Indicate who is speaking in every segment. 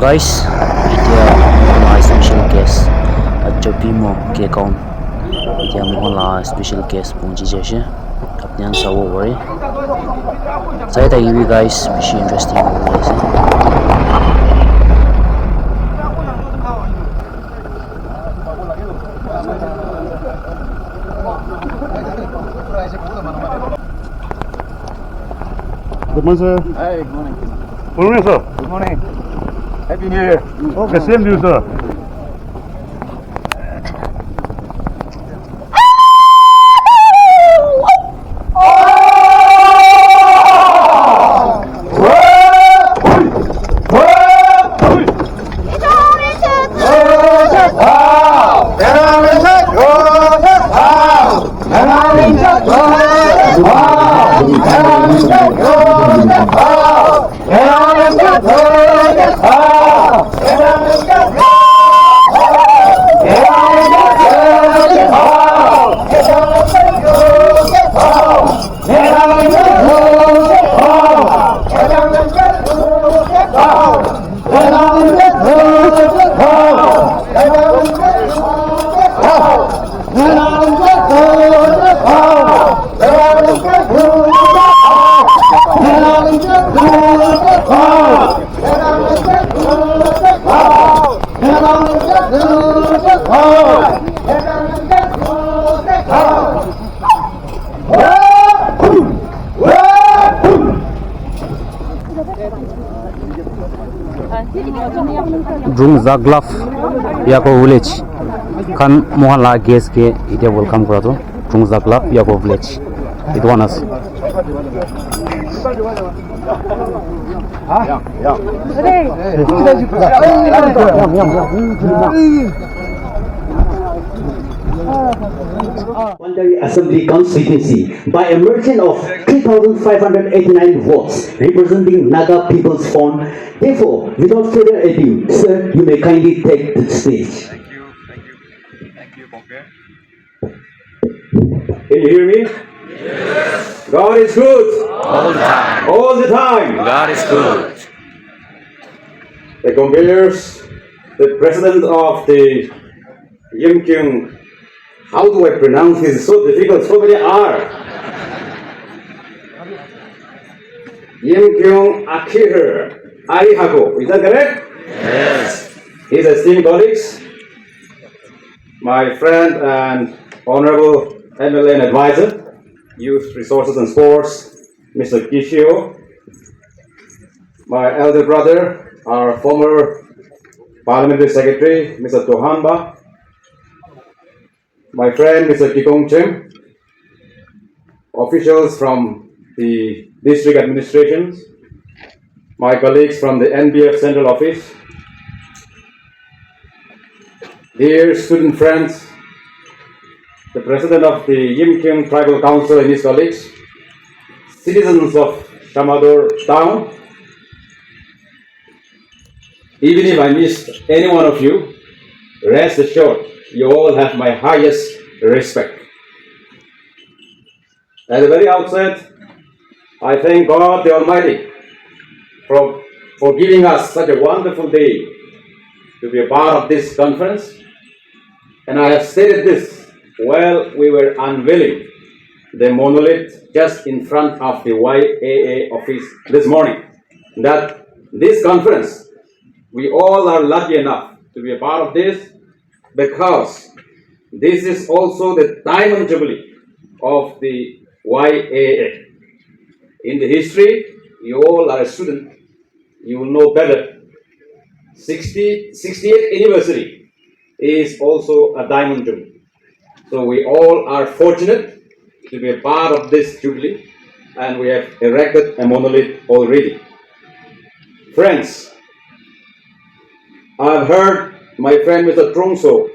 Speaker 1: Guys, এতিয়া my special guest Jopimo ke kaun এতিয়া mohon la special guest pungji jeshe apni ang sawo wari saya tadi bi guys bishi interesting hobo ase
Speaker 2: Good morning, sir.
Speaker 3: Hey, good morning.
Speaker 2: Good morning, sir.
Speaker 3: Good morning. Happy New Year.
Speaker 2: Okay, same to you, sir. Drum Zaglaf Yako village kan mohon la guest ke ite welcome kora to Drum Zaglaf Yako village it one us
Speaker 4: Voluntary Assembly constituency by a margin of 3,589 votes representing Naga People's Fund. Therefore, without further ado, sir, you may kindly take the stage.
Speaker 3: Thank you, Bonke.
Speaker 5: Can you hear me? Yes. God is good.
Speaker 1: all the time
Speaker 5: All the time.
Speaker 1: God is good
Speaker 5: The conveyors, the president of the Yimkyung, how do I pronounce this? It's so difficult, so many R. Yimkyung Akir Arihago, is that correct?
Speaker 1: yes
Speaker 5: His esteemed colleagues, my friend and honorable MLA and advisor, Youth Resources and Sports, Mr. Kishio, my elder brother, our former Parliamentary Secretary, Mr. Tohanba, my friend, Mr. Kikong Chim, officials from the district administrations, my colleagues from the NBF Central Office, dear student friends, the president of the Yimkyung Tribal Council and his colleagues, citizens of Shamador town, even if I missed any one of you, rest assured, you all have my highest respect. At the very outset, I thank God the Almighty for giving us such a wonderful day to be a part of this conference. And I have stated this while we were unveiling the monolith just in front of the YAA office this morning, that this conference, we all are lucky enough to be a part of this because this is also the diamond jubilee of the YAA. In the history, you all are a student, you will know better. 68th anniversary is also a diamond jubilee. So we all are fortunate to be a part of this jubilee, and we have erected a monolith already. Friends, I've heard my friend Mr. Trungso,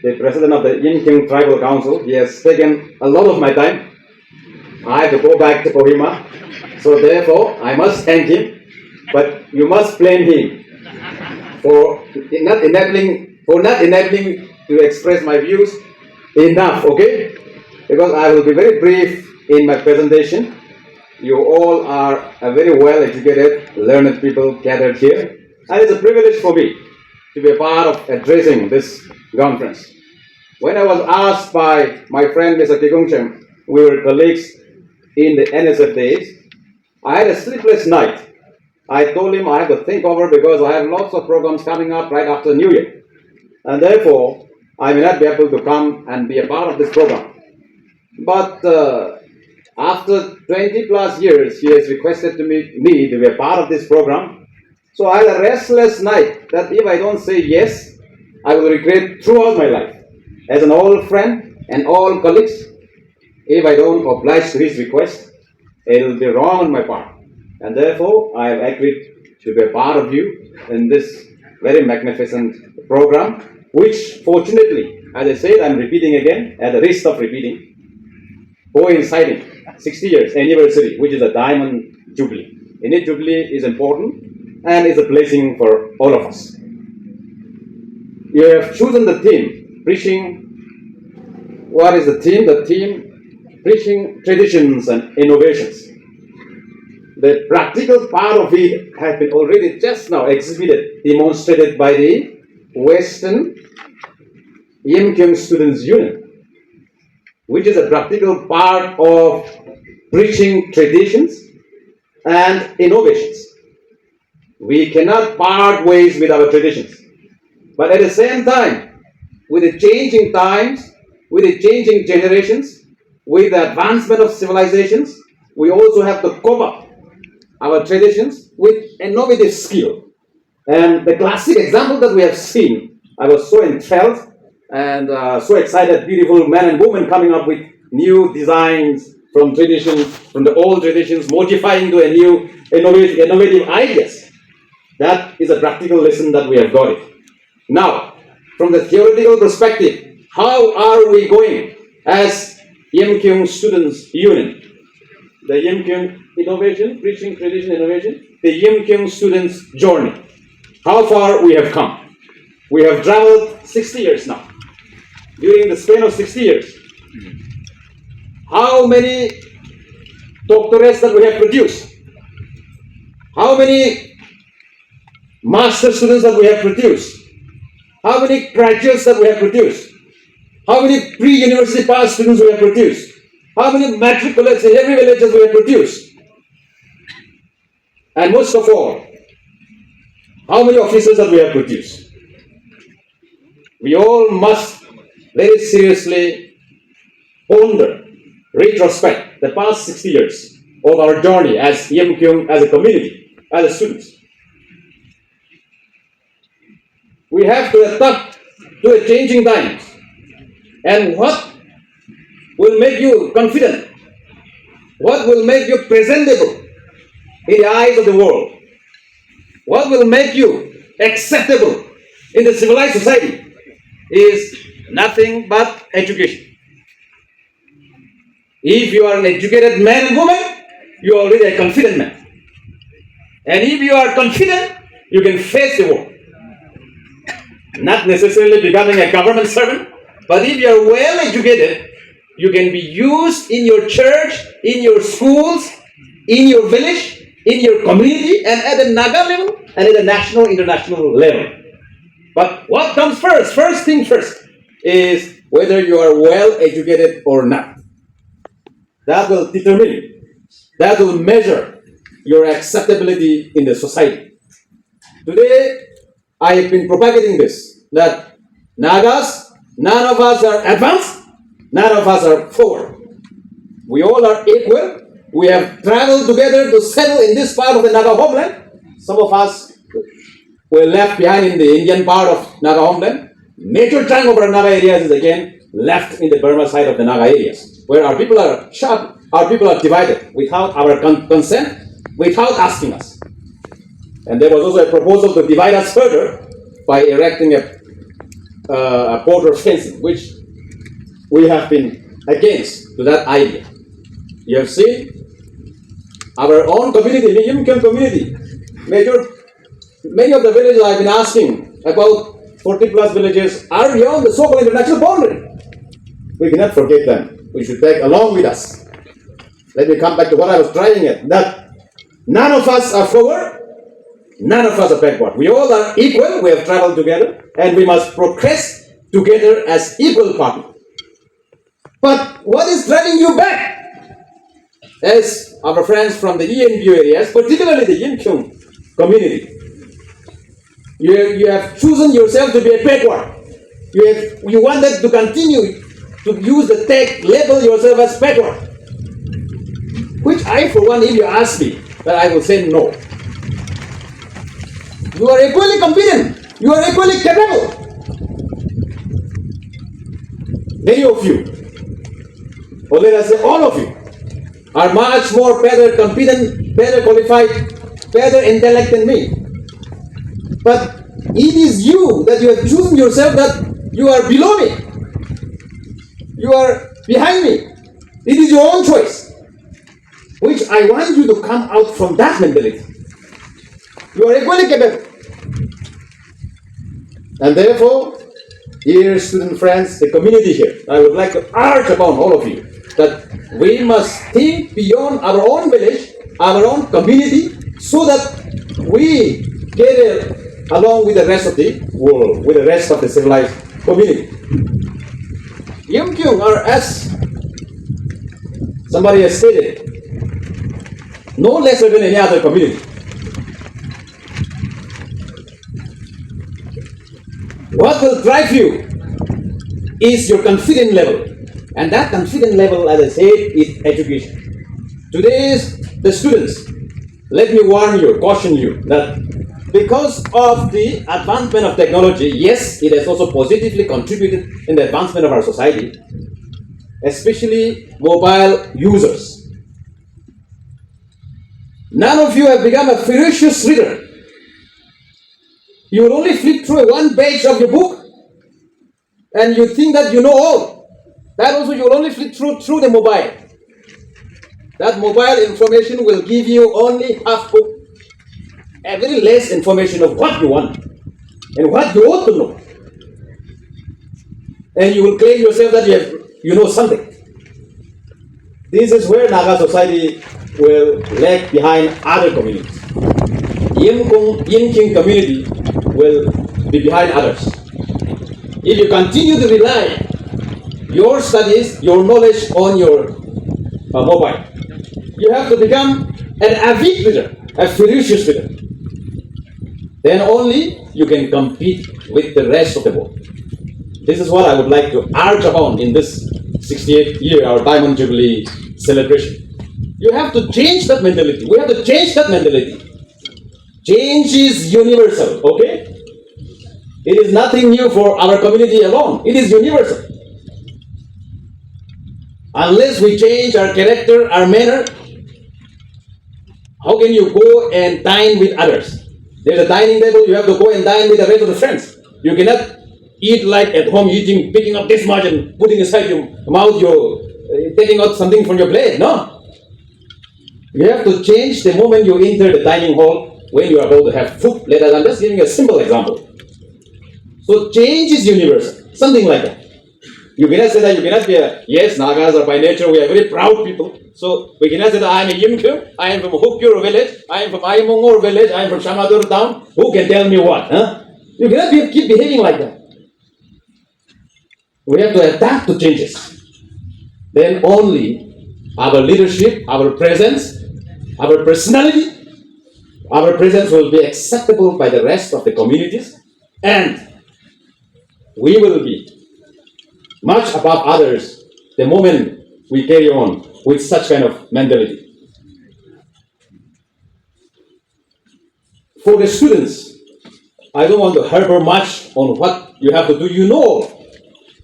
Speaker 5: the president of the Yimkyung Tribal Council, he has taken a lot of my time. I have to go back to Kohima, so therefore I must thank him, but you must blame him for not enabling to express my views enough, okay? Because I will be very brief in my presentation. you all are a very well educated, learned people gathered here. And it's a privilege for me to be a part of addressing this conference. When I was asked by my friend Mr. Kikungchem, we were colleagues in the NSF days, I had a sleepless night. I told him I have to think over because I have lots of programs coming up right after New Year. And therefore, I may not be able to come and be a part of this program. But after 20 plus years, he has requested me to be a part of this program. So I had a restless night that if I don't say yes, I will regret throughout my life. As an old friend and all colleagues, if I don't oblige to his request, it will be wrong on my part. And therefore, I have agreed to be a part of you in this very magnificent program, which fortunately, as I said, I'm repeating again, at the risk of repeating, coinciding 60 years anniversary, which is a diamond jubilee. Any jubilee is important and is a blessing for all of us. You have chosen the theme, preaching. What is the theme? The theme, preaching traditions and innovations. The practical part of it has been already just now exhibited, demonstrated by the Western Yim Kyung Students Union, which is a practical part of preaching traditions and innovations. We cannot part ways with our traditions. But at the same time, with the changing times, with the changing generations, with the advancement of civilizations, we also have to cope up our traditions with innovative skill. And the classic example that we have seen, I was so enthralled and so excited, beautiful men and women coming up with new designs from tradition, from the old traditions, modifying to a new innovative ideas. That is a practical lesson that we have got it. Now, from the theoretical perspective, how are we going as Yim Kyung Students Union? The Yim Kyung Innovation, Preaching Tradition Innovation, the Yim Kyung Students Journey. How far we have come. We have traveled 60 years now. During the span of 60 years, how many doctorates that we have produced? How many master students that we have produced? How many graduates that we have produced? How many pre-university pass students we have produced? How many matriculates in every village that we have produced? And most of all, how many officers that we have produced? We all must very seriously ponder, retrospect the past 60 years of our journey as Yim Kyung, as a community, as students. We have to adapt to the changing times. And what will make you confident? What will make you presentable in the eyes of the world? What will make you acceptable in the civilized society is nothing but education. If you are an educated man and woman, you are already a confident man. And if you are confident, you can face the world. Not necessarily becoming a government servant, but if you are well educated, you can be used in your church, in your schools, in your village, in your community, and at the Naga level, and at the national, international level. But what comes first? First thing first is whether you are well educated or not. That will determine, that will measure your acceptability in the society. Today, I have been propagating this, that Nagas, none of us are advanced, none of us are forward. We all are equal. We have traveled together to settle in this part of the Naga homeland. Some of us were left behind in the Indian part of Naga homeland. Major chunk of our Naga areas is again left in the Burma side of the Naga areas, where our people are sharp, our people are divided without our consent, without asking us. And there was also a proposal to divide us further by erecting a border fencing, which we have been against to that idea. You have seen our own community, the Yim Kyung community, many of the villages I've been asking about 40 plus villages are beyond the so-called international boundary. We cannot forget them. We should take along with us let me come back to what I was driving at, that none of us are forward, none of us are backward. We all are equal, we have traveled together, and we must progress together as equal partners. But what is driving you back? As our friends from the ENBU areas, particularly the Yimkyung community, you have chosen yourself to be a backward. You wanted to continue to use the tag, label yourself as backward. Which I, for one, if you ask me, that I will say no. You are equally competent. You are equally capable. Many of you, or let us say all of you, are much more better competent, better qualified, better intellect than me. But it is you that you have chosen yourself that you are below me. You are behind me. It is your own choice. Which I want you to come out from that mentality. You are equally capable. And therefore, dear student friends, the community here, I would like to urge upon all of you that we must think beyond our own village, our own community, so that we get along with the rest of the world, with the rest of the civilized community. Yimkyung are, as somebody has stated, no lesser than any other community. What will drive you is your confidence level. And that confidence level, as I said, is education. Today's the students, let me warn you, caution you, that because of the advancement of technology, yes, it has also positively contributed in the advancement of our society, especially mobile users. None of you have become a ferocious reader. You will only flip through one page of your book and you think that you know all. That also you will only flip through the mobile. That mobile information will give you only half book, a very less information of what you want and what you ought to know. And you will claim yourself that you know something. This is where Naga society will lag behind other communities. Yimkyung community will be behind others. If you continue to rely your studies, your knowledge on your mobile, you have to become an avid reader, a ferocious reader. Then only you can compete with the rest of the world. This is what I would like to urge upon in this 68th year, our Diamond Jubilee celebration. You have to change that mentality. We have to change that mentality. Change is universal, okay? It is nothing new for our community alone. It is universal. Unless we change our character, our manner, how can you go and dine with others? There's a dining table, you have to go and dine with the rest of the friends. You cannot eat like at home, eating, picking up this much and putting inside your mouth, you're taking out something from your plate. No. You have to change the moment you enter the dining hall when you are about to have food. I'm just giving a simple example. So change is universal, something like that. You cannot say that you cannot be yes, Nagas are by nature, we are very proud people. So we cannot say that I am a Yimkyung, I am from Hukyur village, I am from Aimongor village, I am from Shamadur town. Who can tell me what? Huh? You cannot keep behaving like that. We have to adapt to changes. Then only our leadership, our presence, our personality, our presence will be acceptable by the rest of the communities, and we will be much above others the moment we carry on with such kind of mentality. For the students, I don't want to harper much on what you have to do. You know,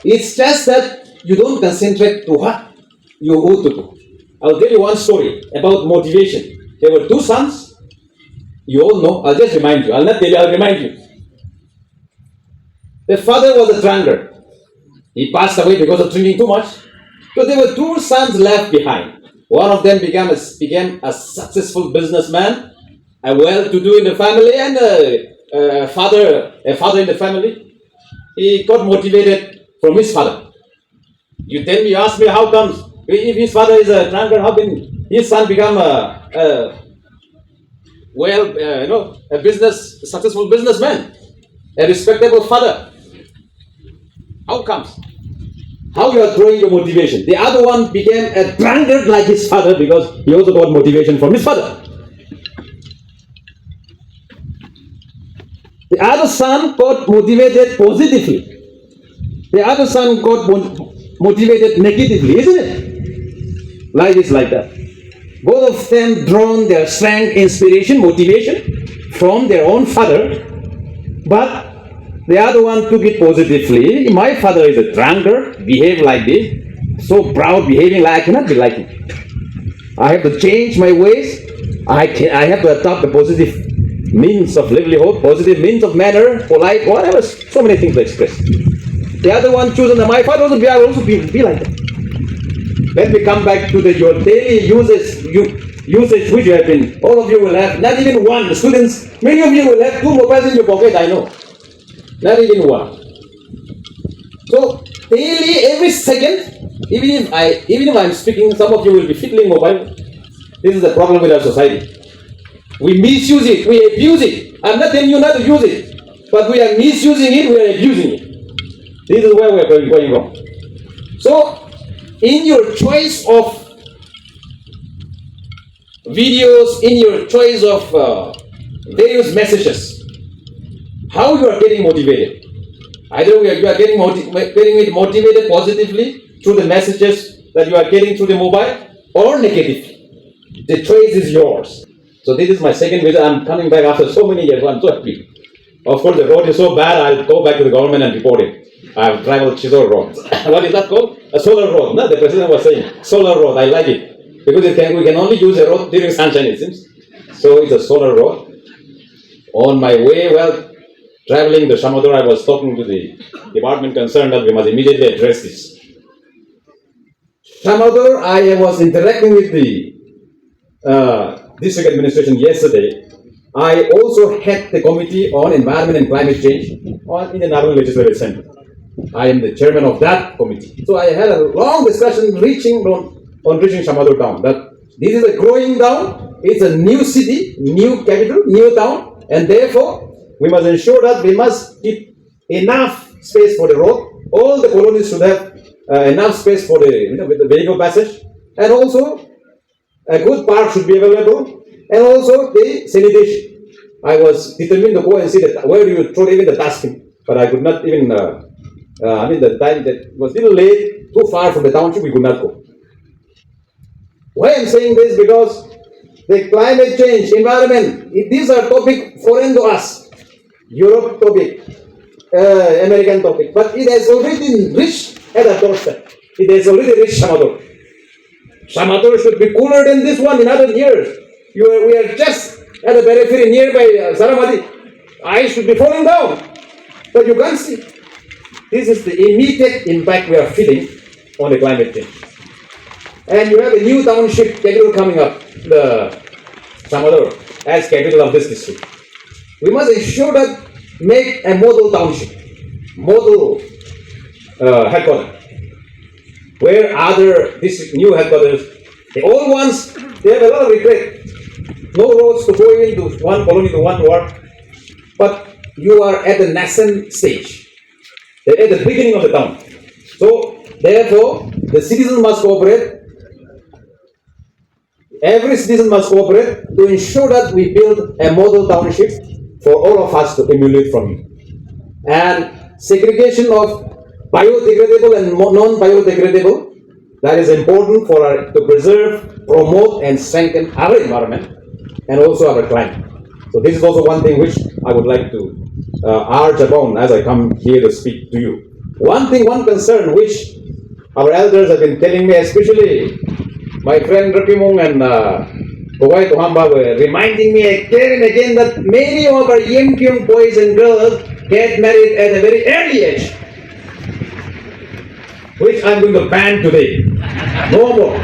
Speaker 5: it's just that you don't concentrate to what you ought to do. I'll tell you one story about motivation. There were two sons. You all know. I'll just remind you. I'll not tell you. I'll remind you. The father was a drunkard. He passed away because of drinking too much. So there were two sons left behind. One of them became a successful businessman, a well-to-do in the family, and a father in the family. He got motivated from his father. You tell me, you ask me how comes. If his father is a drunkard, how can his son become a successful businessman, a respectable father. How comes? How you are throwing your motivation? The other one became a drunkard like his father because he also got motivation from his father. The other son got motivated positively. The other son got motivated negatively, isn't it? Life is like that. Both of them drawn their strength, inspiration, motivation from their own father, but the other one took it positively. My father is a drunkard, behave like this, so proud, behaving like I cannot be like him. I have to change my ways. I have to adopt the positive means of livelihood, positive means of manner, polite, whatever, so many things to express. The other one chosen, my father also be, I will also be like that. Let me come back to your daily usage which you have been, all of you will have, not even one. The students, many of you will have 2 mobiles in your pocket, I know. Not even one. So, daily, every second, even if I'm speaking, some of you will be fiddling mobile. This is the problem with our society. We misuse it, we abuse it. I'm not telling you not to use it, but we are misusing it, we are abusing it. This is where we are going wrong. So, in your choice of videos, in your choice of various messages, how you are getting motivated? Either you are getting motivated positively through the messages that you are getting through the mobile, or negatively. The choice is yours. So this is my second visit. I'm coming back after so many years. I'm so happy. Of course, the road is so bad, I'll go back to the government and report it. I've traveled Chisel Road. What is that called? A solar road. No, the president was saying, solar road. I like it. Because we can only use a road during sunshine, it seems. So it's a solar road. On my way, traveling to Samador, I was talking to the department concerned that we must immediately address this. Samador, I was interacting with the district administration yesterday. I also head the Committee on Environment and Climate Change in the Nagaland Legislative Assembly. I am the chairman of that committee. So I had a long discussion reaching Samador town. That this is a growing town. It's a new city, new capital, new town, and therefore we must ensure that we must keep enough space for the road. All the colonies should have enough space for the vehicle passage, and also a good park should be available, and also the sanitation. I was determined to go and see that where you throw even the dustbin, but I could not even. The time that was a little late, too far from the township, we could not go. Why I'm saying this? Because the climate change, environment, these are topic foreign to us. Europe topic, American topic, but it has already reached at our doorstep. It has already reached Samador. Samador should be cooler than this one in other years. We are just at the periphery nearby Saramati. Ice should be falling down, but you can't see. This is the immediate impact we are feeling on the climate change. And you have a new township capital coming up, the Samador, as capital of this district. We must ensure that make a model township, model headquarters, where other district new headquarters, the old ones, they have a lot of regret. No roads to go into one colony to one ward, but you are at the nascent stage. At the beginning of the town. So, therefore, the citizens must cooperate. Every citizen must cooperate to ensure that we build a model township for all of us to emulate from you. And segregation of biodegradable and non-biodegradable, that is important for to preserve, promote, and strengthen our environment and also our climate. So this is also one thing which I would like to urge upon as I come here to speak to you. One concern which our elders have been telling me, especially my friend Rapimung and Kawai Tuhamba were reminding me again and again that many of our young boys and girls get married at a very early age, which I'm going to ban today. No more.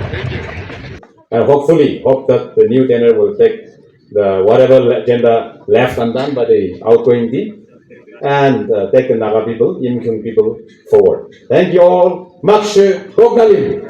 Speaker 5: I hope that the new tenure will take the whatever agenda left undone by the outgoing team and take the Naga people, Yimkyung people forward. Thank you all. Makshe Rognalim.